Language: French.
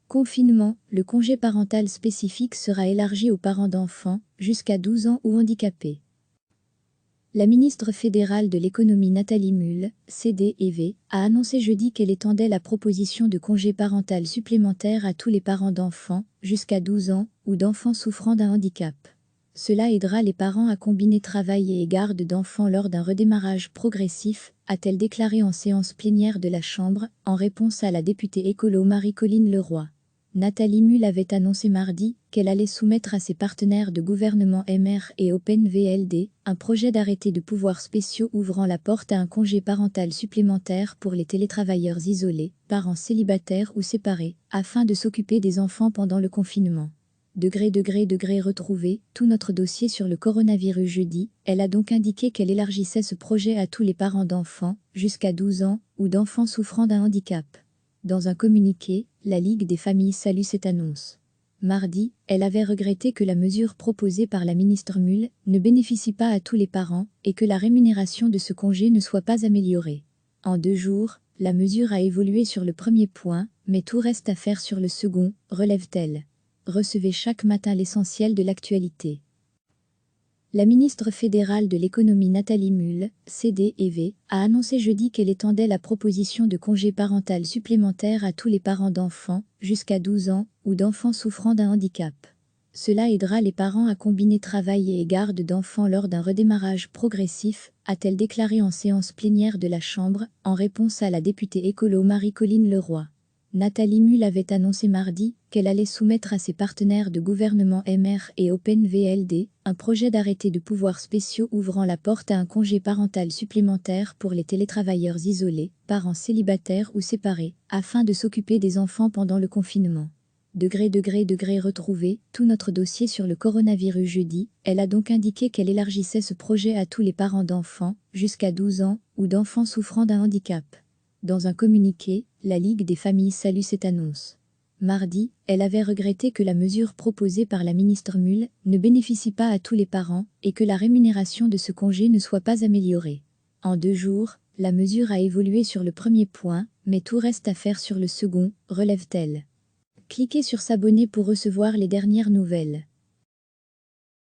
Confinement, le congé parental spécifique sera élargi aux parents d'enfants, jusqu'à 12 ans ou handicapés. La ministre fédérale de l'économie Nathalie Mühl, CDEV, a annoncé jeudi qu'elle étendait la proposition de congé parental supplémentaire à tous les parents d'enfants, jusqu'à 12 ans, ou d'enfants souffrant d'un handicap. Cela aidera les parents à combiner travail et garde d'enfants lors d'un redémarrage progressif, a-t-elle déclaré en séance plénière de la Chambre, en réponse à la députée écolo Marie-Colline Leroy. Nathalie Mühl avait annoncé mardi qu'elle allait soumettre à ses partenaires de gouvernement MR et Open VLD un projet d'arrêté de pouvoirs spéciaux ouvrant la porte à un congé parental supplémentaire pour les télétravailleurs isolés, parents célibataires ou séparés, afin de s'occuper des enfants pendant le confinement. Degré retrouvé, tout notre dossier sur le coronavirus jeudi, elle a donc indiqué qu'elle élargissait ce projet à tous les parents d'enfants, jusqu'à 12 ans, ou d'enfants souffrant d'un handicap. Dans un communiqué, la Ligue des familles salue cette annonce. Mardi, elle avait regretté que la mesure proposée par la ministre Mühl ne bénéficie pas à tous les parents et que la rémunération de ce congé ne soit pas améliorée. En 2 jours, la mesure a évolué sur le premier point, mais tout reste à faire sur le second, relève-t-elle. Recevez chaque matin l'essentiel de l'actualité. La ministre fédérale de l'économie Nathalie Mühl, CDEV, a annoncé jeudi qu'elle étendait la proposition de congé parental supplémentaire à tous les parents d'enfants, jusqu'à 12 ans, ou d'enfants souffrant d'un handicap. Cela aidera les parents à combiner travail et garde d'enfants lors d'un redémarrage progressif, a-t-elle déclaré en séance plénière de la Chambre, en réponse à la députée écolo Marie-Colline Leroy. Nathalie Mühl avait annoncé mardi qu'elle allait soumettre à ses partenaires de gouvernement MR et Open VLD un projet d'arrêté de pouvoirs spéciaux ouvrant la porte à un congé parental supplémentaire pour les télétravailleurs isolés, parents célibataires ou séparés, afin de s'occuper des enfants pendant le confinement. Degré retrouvé, tout notre dossier sur le coronavirus jeudi, elle a donc indiqué qu'elle élargissait ce projet à tous les parents d'enfants, jusqu'à 12 ans, ou d'enfants souffrant d'un handicap. Dans un communiqué, la Ligue des familles salue cette annonce. Mardi, elle avait regretté que la mesure proposée par la ministre Mühl ne bénéficie pas à tous les parents et que la rémunération de ce congé ne soit pas améliorée. En 2 jours, la mesure a évolué sur le premier point, mais tout reste à faire sur le second, relève-t-elle. Cliquez sur s'abonner pour recevoir les dernières nouvelles.